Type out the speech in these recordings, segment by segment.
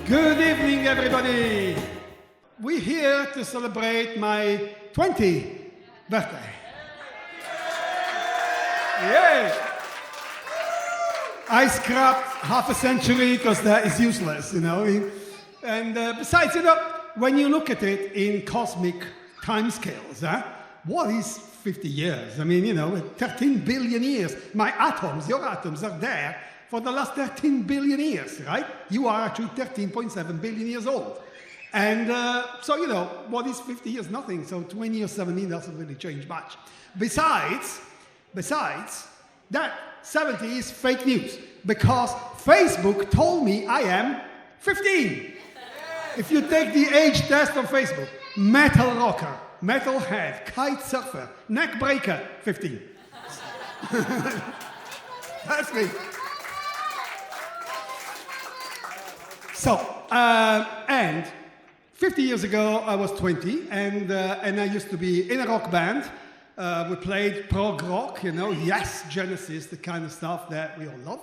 Good evening, everybody. We're here to celebrate my 20th birthday. Yay! I scrapped half a century because that is useless, you know. And besides, you know, when you look at it in cosmic timescales, what is 50 years? I mean, you know, 13 billion years. My atoms, your atoms are there for the last 13 billion years, right? You are actually 13.7 billion years old. And so, you know, what is 50 years? Nothing. So 20 or 17 doesn't really change much. Besides, that 70 is fake news because Facebook told me I am 15. If you take the age test on Facebook, metal rocker, metalhead, kite surfer, neck breaker, 15. That's me. So, and 50 years ago, I was 20, and I used to be in a rock band. We played prog rock, you know, Yes, Genesis, the kind of stuff that we all love.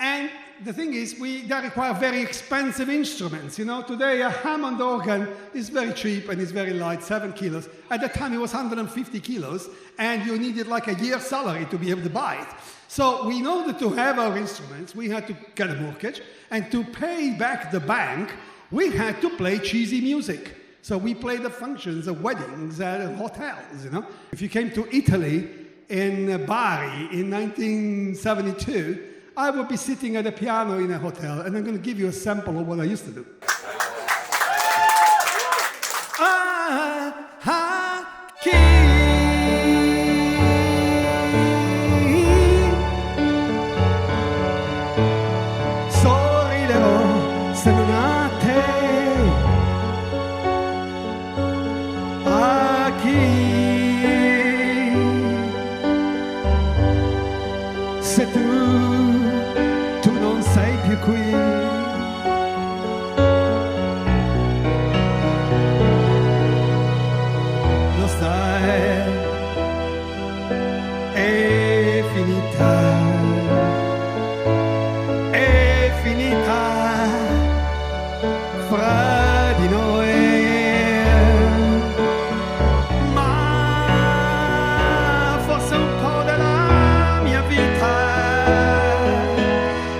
And the thing is, that require very expensive instruments. You know, today a Hammond organ is very cheap and it's very light, 7 kilos. At the time, it was 150 kilos, and you needed like a year's salary to be able to buy it. So in order to have our instruments, we had to get a mortgage, and to pay back the bank, we had to play cheesy music. So we played at functions, at weddings, at hotels, you know. If you came to Italy in Bari in 1972, I would be sitting at a piano in a hotel, and I'm going to give you a sample of what I used to do. Sorriderò se non a te. A chi? Se tu non sei più qui. Lo sai, è finita. È finita fra di noi. Ma forse un po' della mia vita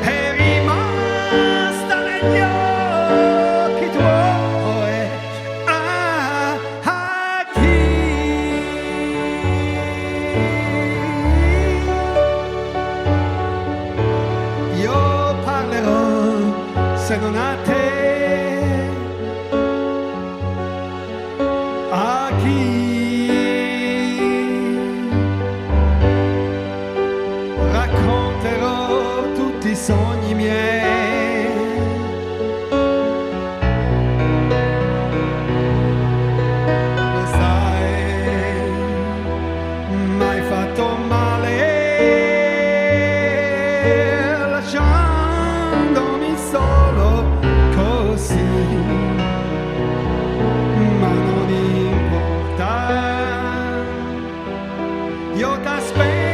è rimasta negli occhi tuoi. A chi? Io parlerò se non a te. A chi? Racconterò tutti i sogni miei. Lo sai, m'hai fatto male, lasciandomi solo così. Ma non importa, io t'aspetterò.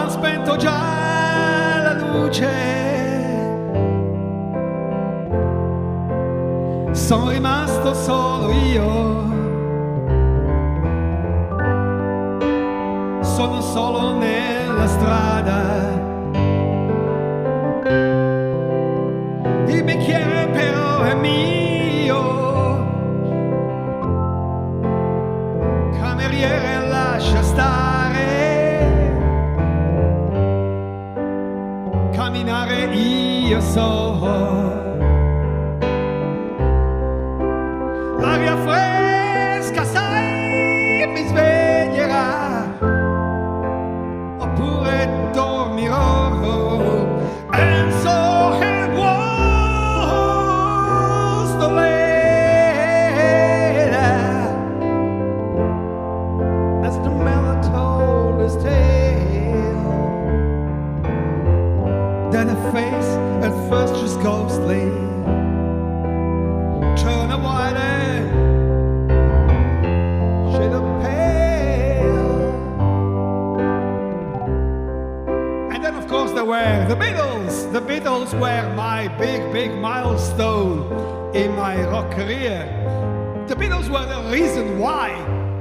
ho spento già la luce, sono rimasto solo io, sono solo nella strada. Il bicchiere però è mio, cameriere lascia stare, camminare io so, l'aria fresca sai mi sveglierà, oppure dormirò. And so it was the later, as the miller told his tale, that her face at first just ghostly turned a white shade of pale. And then of course there were the Beatles. The Beatles were my big milestone in my rock career. The Beatles were the reason why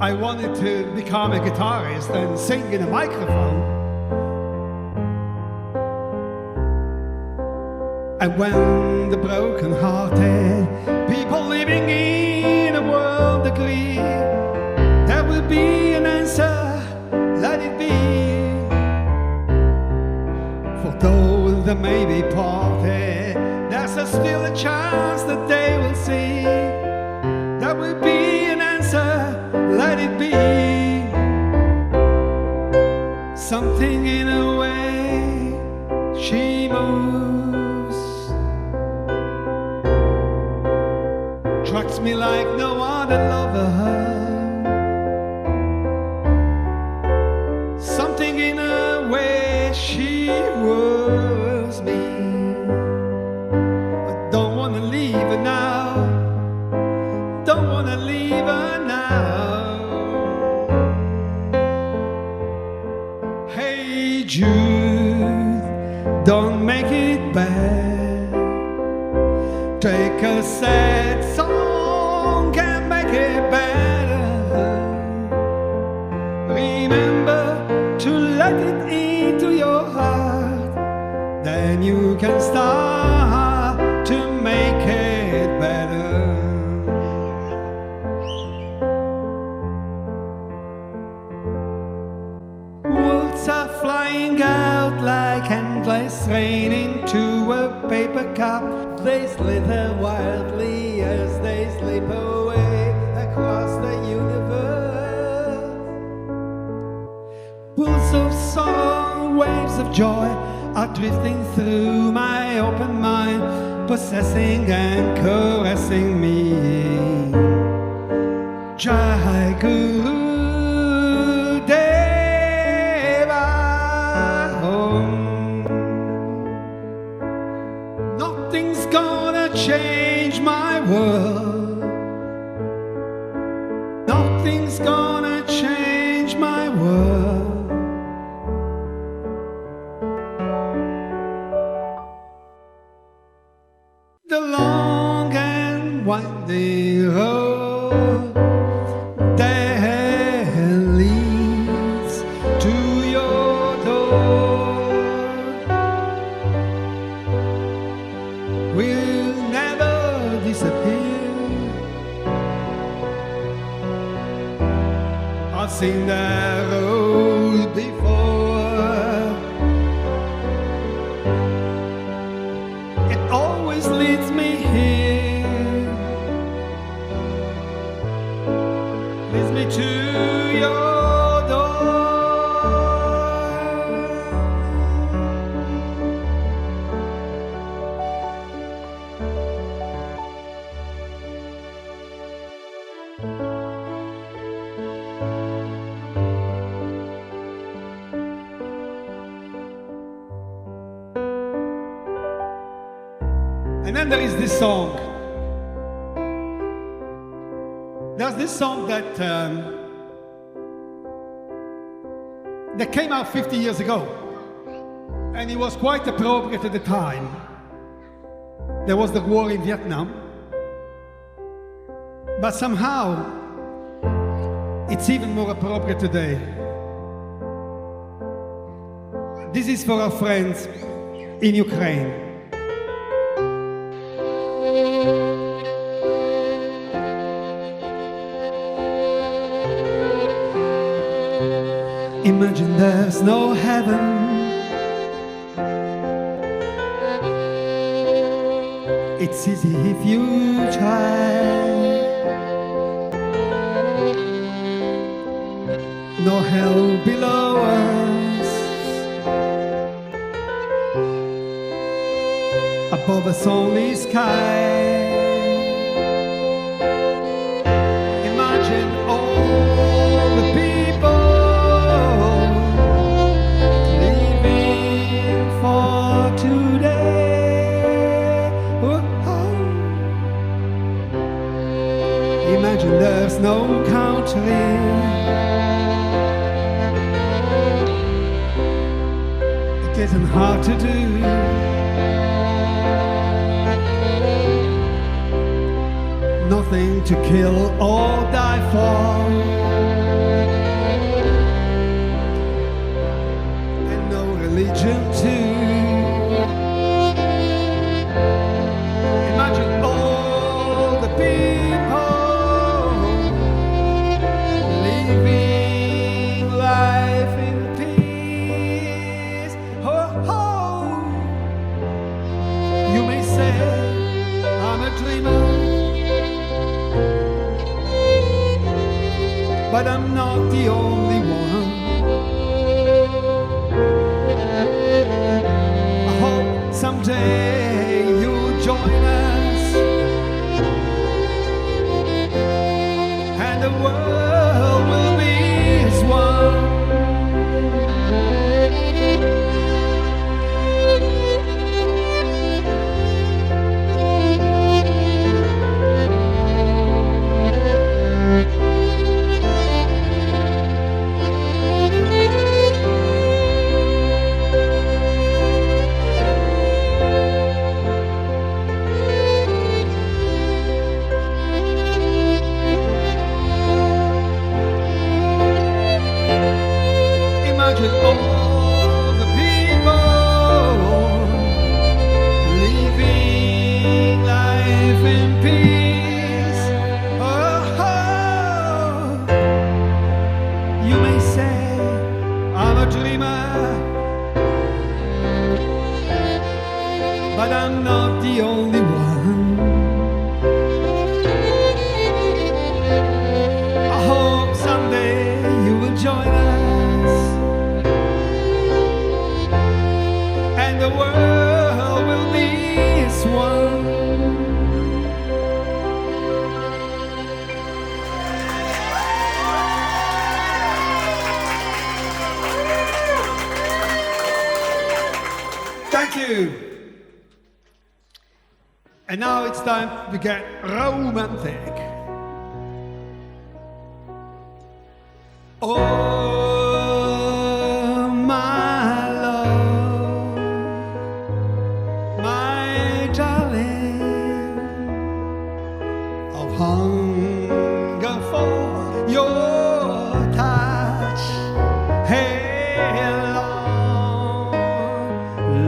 I wanted to become a guitarist and sing in a microphone. And when the broken-hearted people living in a world agree, there will be an answer, let it be. For those that may be parted, there's still a chance that they will see. There will be an answer, let it be. Something in a way she moves attracts me like no other lover. Something in a way she whirls me. I don't wanna leave her now, don't wanna leave her now. Hey Jude, don't make it bad. Take a sad song and make it better. Remember to let it into your heart, then you can start to make it better. Words are flying out like endless rain into a paper cup. They slither wildly as they slip away across the universe. Pools of sorrow, waves of joy are drifting through my open mind, possessing and caressing me. Jai Guru Deva Om. Nothing's gonna change my world. Nothing's gonna change my world. The long and winding road that leads to your door will never disappear. I've seen that road before. It always leads me here, leads me to your door. And then there is this song. There's this song that came out 50 years ago. and it was quite appropriate at the time. There was the war in Vietnam, but somehow it's even more appropriate today. This is for our friends in Ukraine. Imagine there's no heaven. It's easy if you try. No hell below us. Above us only sky. Imagine all the people living for today. Oh. Imagine there's no country. It isn't hard to do. Nothing to kill or die for, and no religion too. Imagine all the people living life in peace. Oh, oh. You may say I'm a dreamer, but I'm not the only one. I hope someday you'll join us, and the world will be as one. Imagine all the people living life in peace. Oh, oh. You may say I'm a dreamer, but I'm not the only one. I hope someday you will join us, and the world will be as one. Thank you. And now it's time to get romantic. Oh, my love, my darling, I've hunger for your touch. Hey, long,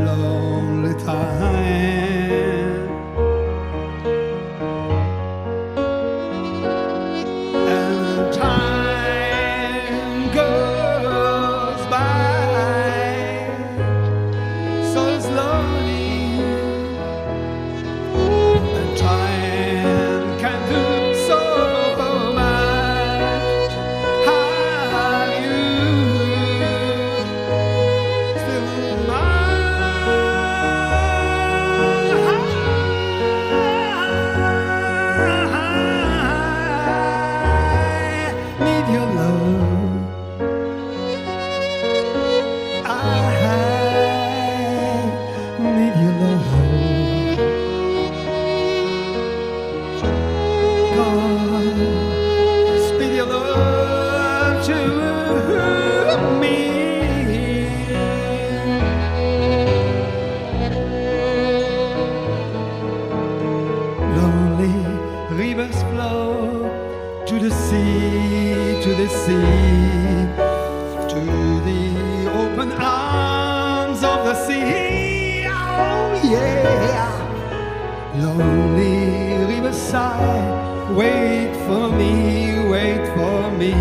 lonely time, and time goes the sea. Oh yeah. Lonely riverside, wait for me, wait for me.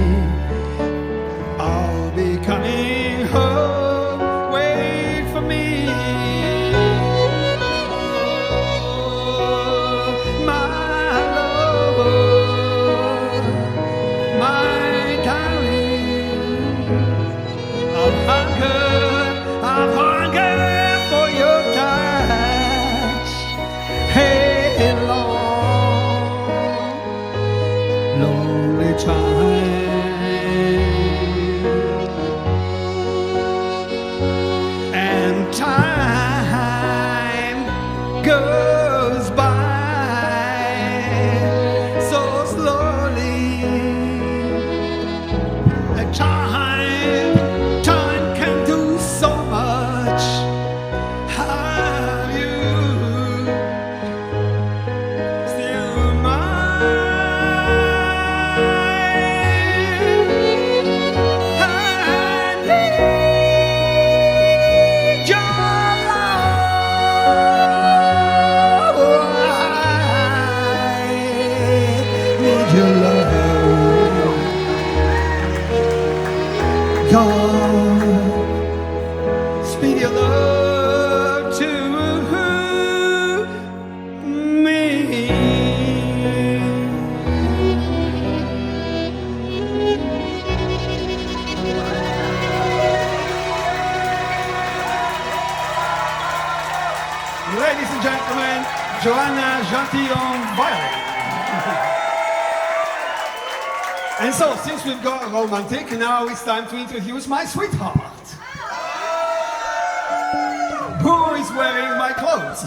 I'll be coming home, wait for me. Oh, my love, my darling, I've hungered for your touch. Hey, long, lonely time. And time goes by so slowly. And time can do so much. Have you still mine? I need your love. I need your love. God, speed your love to me. Ladies and gentlemen, Joanna Gentillon violin. And so, since we've got romantic, now it's time to introduce my sweetheart. Who is wearing my clothes?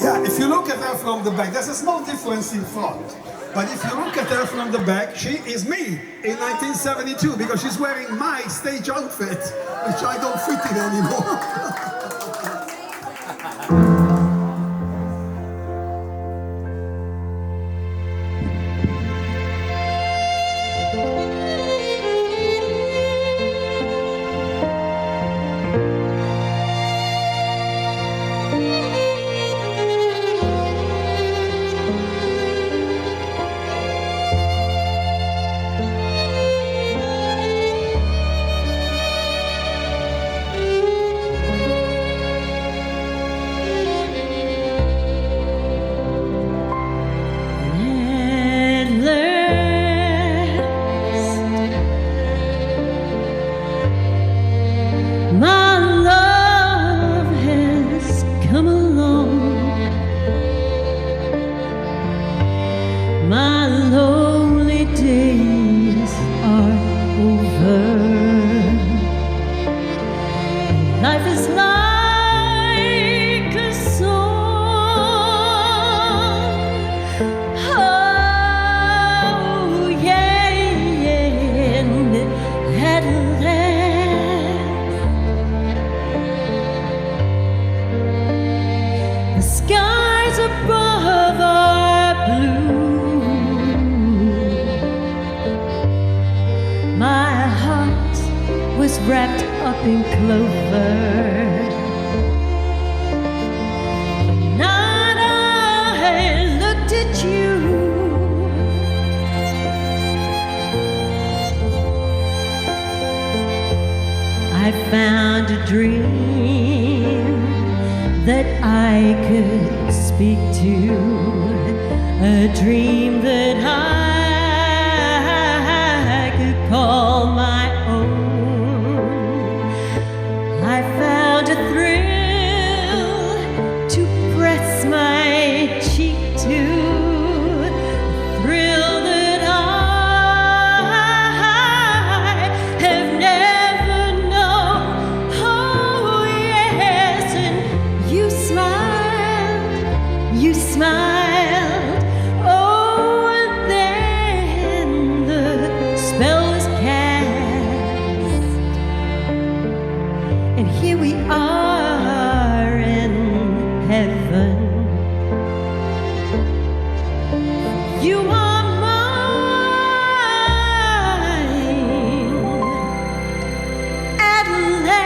Yeah, if you look at her from the back, there's no difference in front. But if you look at her from the back, she is me in 1972 because she's wearing my stage outfit, which I don't fit in anymore. My love has come along. My lonely days are over. Life is like a song. Oh, yeah, yeah. And at last the skies above are blue. My heart was wrapped up in clover. The night I looked at you, I found a dream that I could speak to, a dream that I could call my own. I found a thrill to press my cheek to, a thrill that I have never known. Oh yes, and you smiled, you smiled. Oh, and You are mine at last.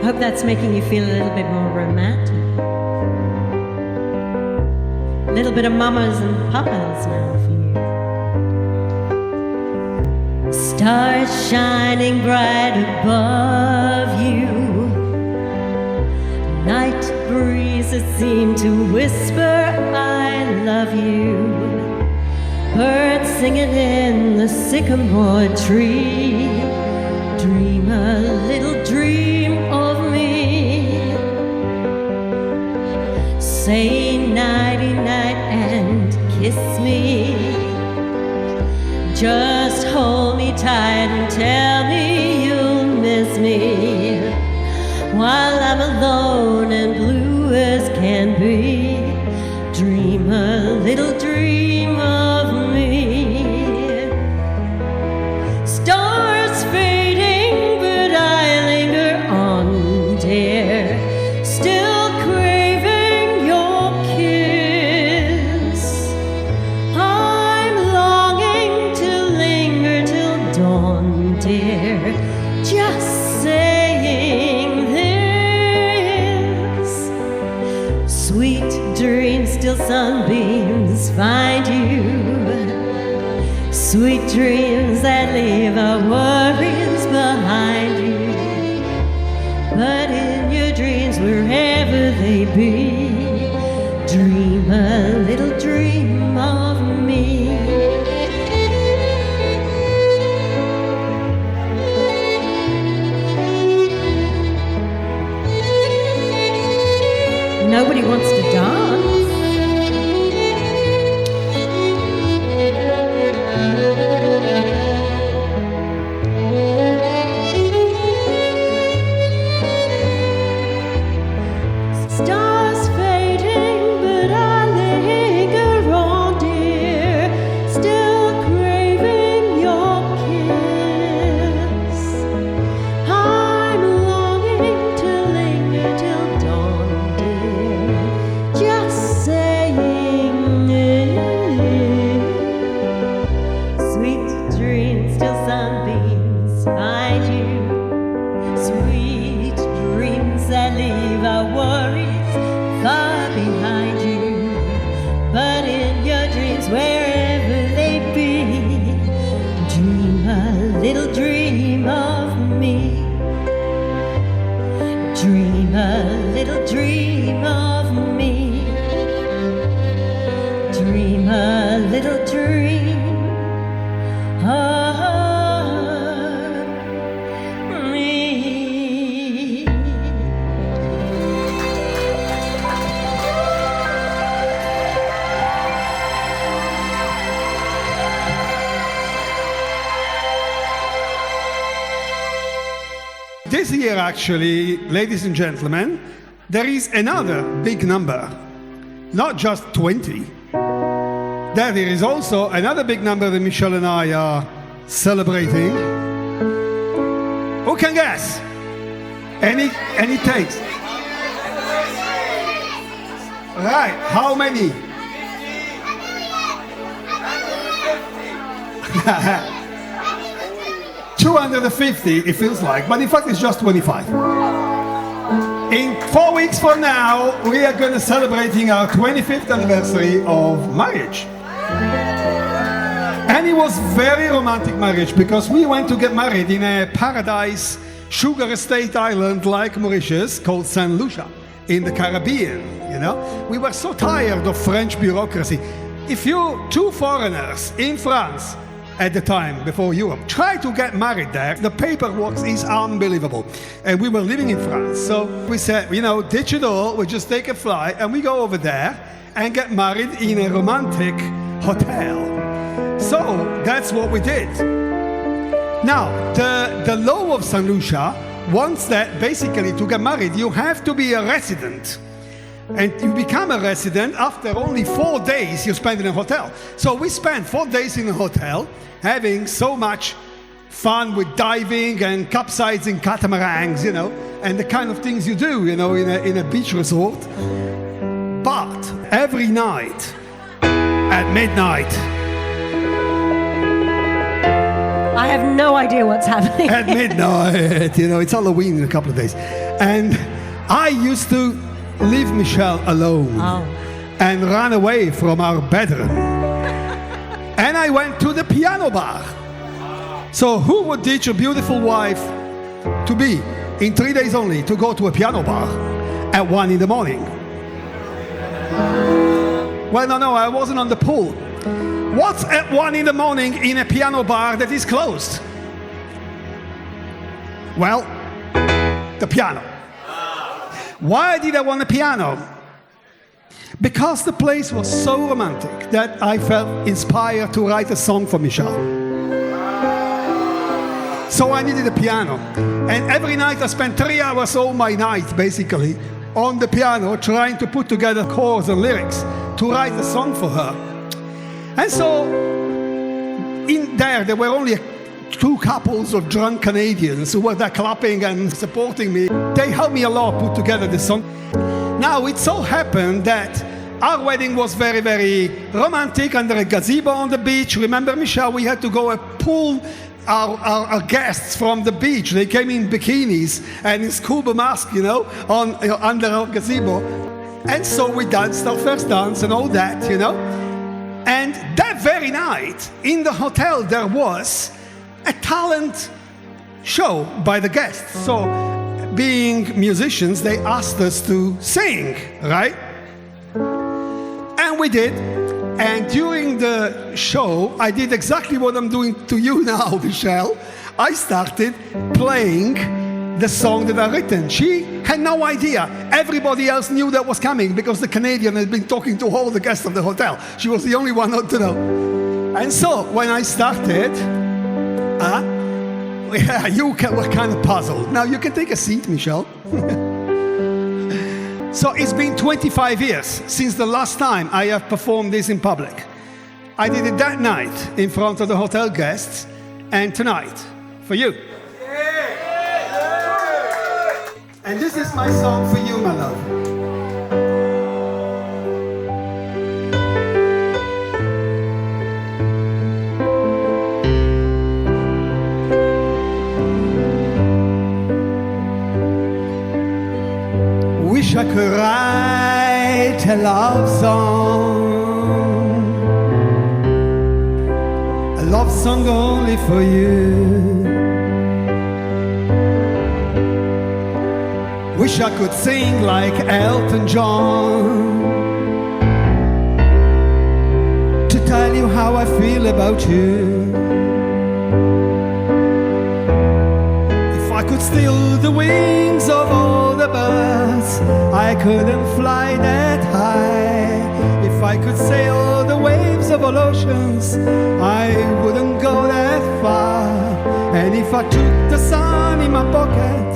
Hope that's making you feel a little bit more romantic. A little bit of mamas and papas now for you. Stars shining bright above you. Night breezes seem to whisper, I love you. Birds singing in the sycamore tree. Dream a little dream of me. Say nighty night and kiss me. Just hold me tight and tell me you'll miss me. While I'm alone and blue as can be. Dream a little dream of me. Stars fading, but I linger on, dear. Still craving your kiss. I'm longing to linger till dawn, dear. Just saying this. Sweet dreams till sunbeams find you. Sweet dreams that leave our worries behind you. But in your dreams, wherever they be, dream a little dream of me. Nobody wants to dance. Stars fading, but I linger on, dear. Still craving your kiss. I'm longing to linger till dawn, dear. Just saying it. Sweet dreams till sunbeams find you. Sweet dreams that leave our worries far behind you. But in your dreams, wherever they be, dream a little dream of me. Dream a little dream of me. Dream a little dream of me. This year, actually, ladies and gentlemen, there is another big number, not just 20. There is also another big number that Michelle and I are celebrating. Who can guess? Any takes? Right, how many? 250, it feels like, but in fact it's just 25. In 4 weeks from now, we are going to celebrating our 25th anniversary of marriage. And it was very romantic marriage because we went to get married in a paradise sugar estate island like Mauritius called Saint Lucia in the Caribbean, you know. We were so tired of French bureaucracy. If you, two foreigners in France at the time, before Europe, try to get married there, the paperwork is unbelievable. And we were living in France, so we said, you know, ditch it all, we just take a flight and we go over there and get married in a romantic hotel. so that's what we did. Now, the law of St. Lucia wants that basically to get married, you have to be a resident. And you become a resident after only 4 days you spend in a hotel. So we spent 4 days in a hotel having so much fun with diving and capsizing catamarans, and the kind of things you do, in a beach resort. But every night at midnight, I have no idea what's happening. at midnight, it's Halloween in a couple of days. And I used to leave Michelle alone and run away from our bedroom. And I went to the piano bar. So who would teach a beautiful wife to be, in 3 days only, to go to a piano bar at 1 in the morning? Well, no, I wasn't on the pool. What's at 1 in the morning in a piano bar that is closed? Well, the piano. Why did I want a piano? Because the place was so romantic that I felt inspired to write a song for Michelle. So I needed a piano. And every night I spent 3 hours all my night, basically, on the piano trying to put together chords and lyrics to write a song for her. And so in there were only 2 couples of drunk Canadians who were there clapping and supporting me. They helped me a lot put together the song. Now, it so happened that our wedding was very, very romantic under a gazebo on the beach. Remember, Michelle, we had to go and pull our guests from the beach. They came in bikinis and in scuba masks, under our gazebo. And so we danced our first dance and all that, And that very night, in the hotel, there was a talent show by the guests. So, being musicians, they asked us to sing, right? And we did. And during the show, I did exactly what I'm doing to you now, Michelle. I started playing the song that I'd written. She had no idea. Everybody else knew that was coming because the Canadian had been talking to all the guests of the hotel. She was the only one not to know. And so, when I started, you were kind of puzzled. Now, you can take a seat, Michelle. So it's been 25 years since the last time I have performed this in public. I did it that night in front of the hotel guests, and tonight for you. And this is my song for you, my love. Wish I could write a love song only for you. Wish I could sing like Elton John to tell you how I feel about you. If I could steal the wings of all the birds, I couldn't fly that high. If I could sail the waves of all oceans, I wouldn't go that far. And if I took the sun in my pocket,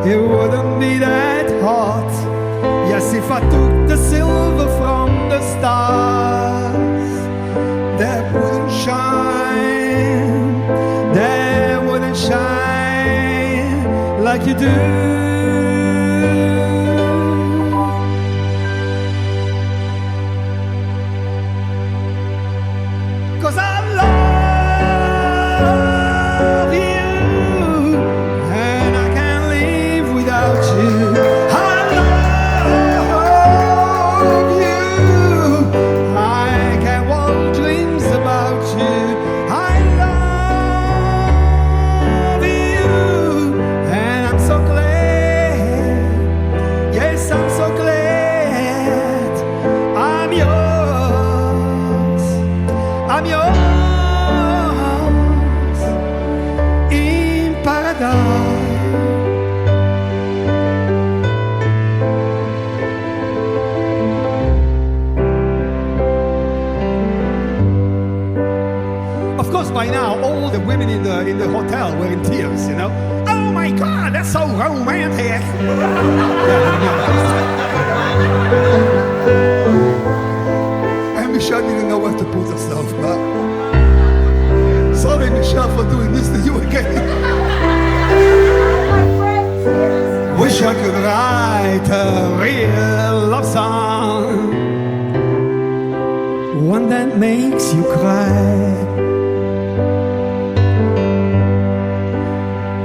it wouldn't be that hot. Yes, if I took the silver from the stars, that wouldn't shine, that wouldn't shine like you do. 'Cause I love you, and I can't live without you. I love you, I can't walk dreams about you. I love you, and I'm so glad. Yes, I'm so glad I'm yours. I'm yours. course, by now, all the women in the hotel were in tears, you know. Oh my God, that's so romantic. And Michelle didn't know where to put herself, but sorry, Michelle, for doing this to you again. Wish I could write a real love song, one that makes you cry.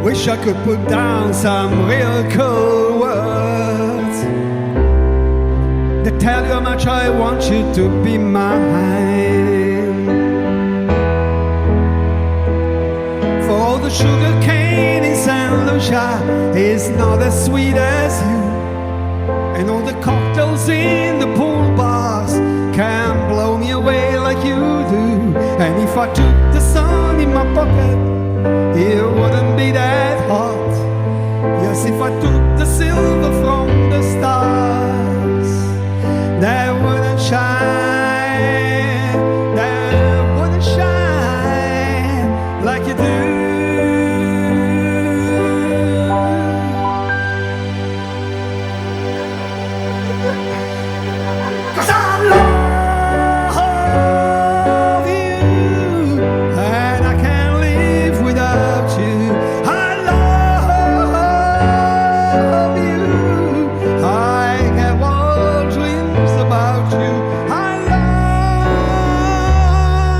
Wish I could put down some real cool words that tell you how much I want you to be mine. For all the sugar cane in St. Lucia is not as sweet as you, and all the cocktails in the pool bars can't blow me away like you do. And if I took the sun in my pocket, it wouldn't be that hot. Yes, if I took the silver from the stars, that wouldn't shine, that wouldn't shine like you do. 'Cause I love you, and I can't live without you. I love you, I have all dreams about you. I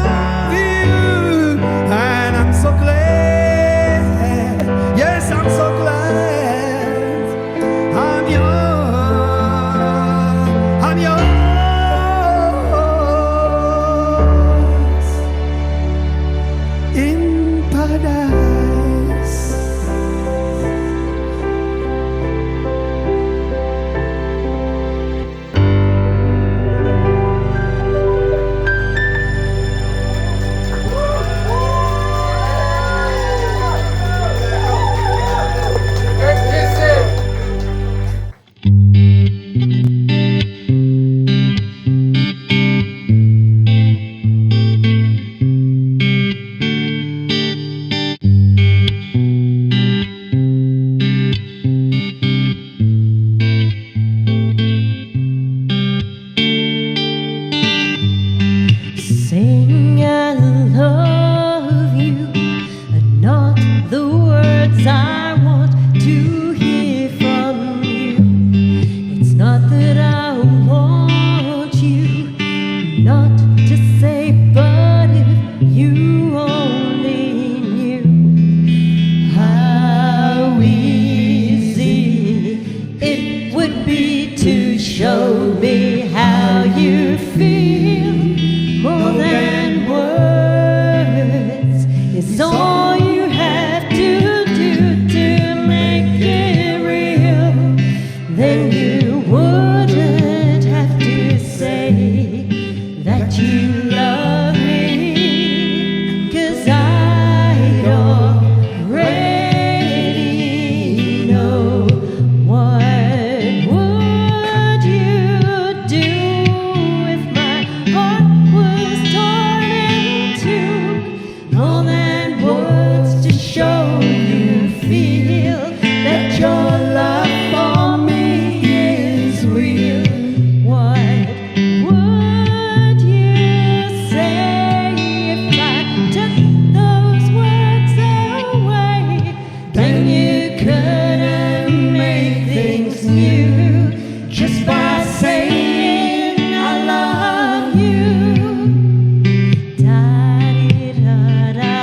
love you, and I'm so glad, yes, I'm so glad I'm yours, I'm yours. In paradise. Sing I love you, not the words I want to hear from you. It's not that I want you not to say, but if you only knew how easy it would be to show me how you feel. More than words is all you have to do to make it real. Then you wouldn't have to say that you love me, 'cause I'd already know. What would you do if my heart was torn in two? More than words to show you feel that your love for me is real. What would you say if I took those words away? Then you couldn't make things new just by saying I love you. Da-dee-da-da-da.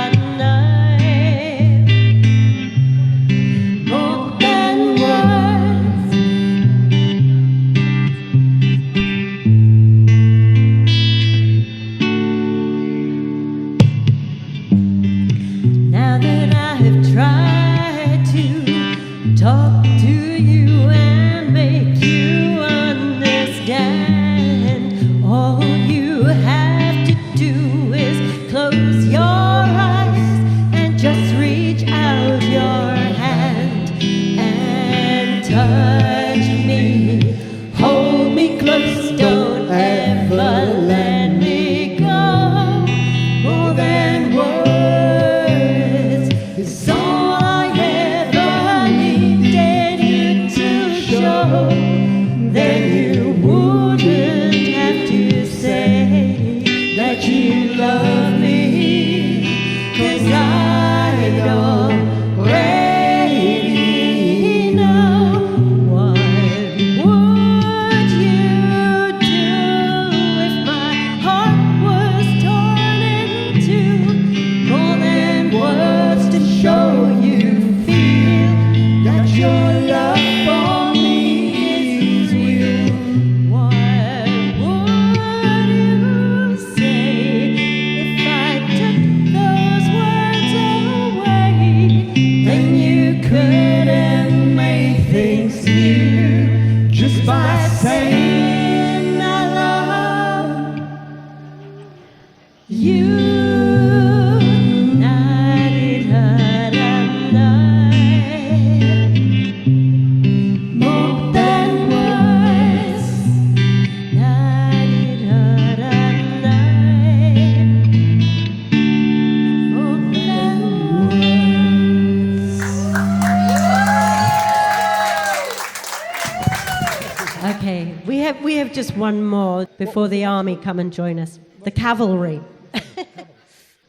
have just one more before the army come and join us. The cavalry.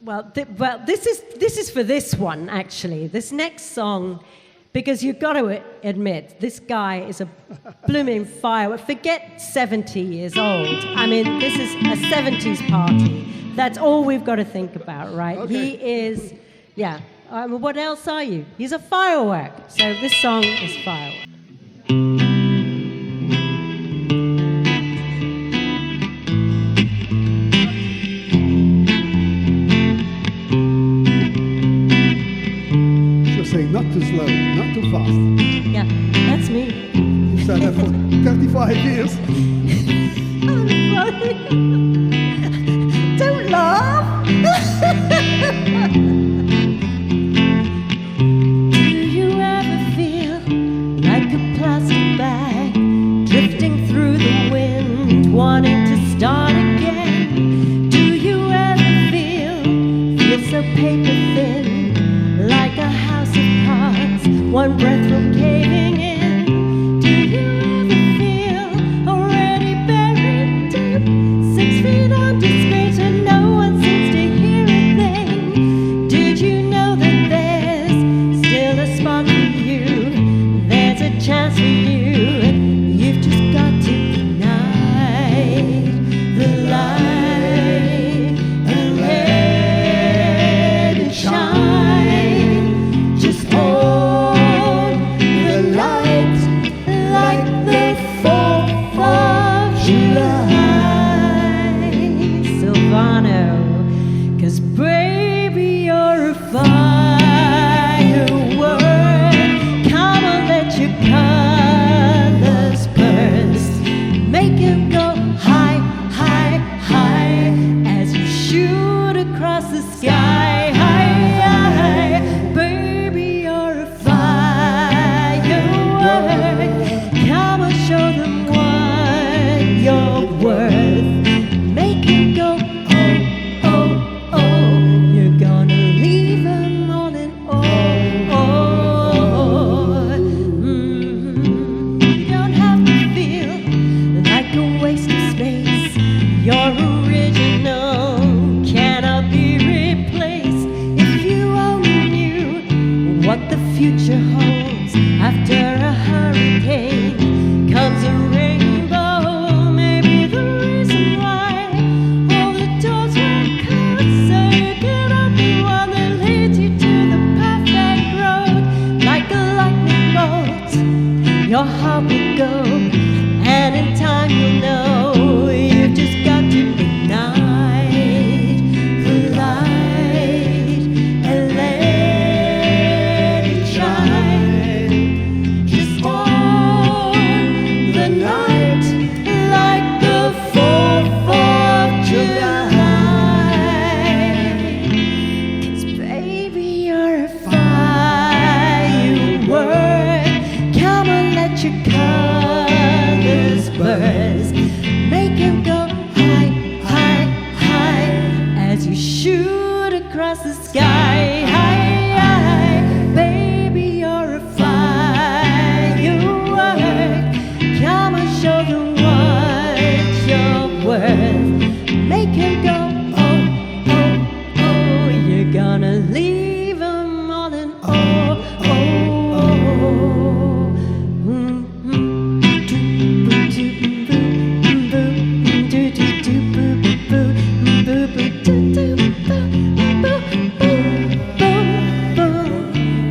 Well, this is for this one, actually. This next song, because you've got to admit, this guy is a blooming firework. Forget 70 years old. I mean, this is a 70s party. That's all we've got to think about, right? Okay. He is, yeah. What else are you? He's a firework. So this song is Firework. Saying not too slow, not too fast. Yeah, that's me. You said that for 35 years. Don't laugh. Do you ever feel like a plastic bag drifting through the wind, wanting to start again? Do you ever feel so paper thin, like a house of cards, one breath from caving in? Do you ever feel already buried deep, 6 feet under space where no one seems to hear a thing? Did you know that there's still a spot for you? There's a chance for you. You've just got to ignite the light and let it shine. Just hold the light like the 4th of July. Silvano, 'cause baby, you're a firework. Come on, let your colors burst. Make 'em go high, high, high as you shoot across the sky. High, high. Baby, you're a firework. Come on, show them what you're worth. Make 'em go, oh, oh, oh. You're gonna leave 'em all in awe. You don't have to feel like a waste of space. You're original, cannot be replaced. If you only knew what the future holds after a hurricane comes a rainbow. Maybe the reason why all the doors were closed, so you get on the one that leads you to the perfect road. Like a lightning bolt, your heart will go, and in time you'll know. You've just got to ignite the light and let it shine. Just hold the night like the 4th of July. 'Cause baby, you're a firework. Come on, let your colors burst. Make 'em go high, high, high as you shoot across the sky. High, high. Baby, you're a firework. Come on, show them what you're worth. Make 'em go, oh, oh, oh. You're gonna leave 'em all in awe. Oh, oh.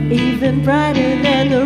Even brighter than the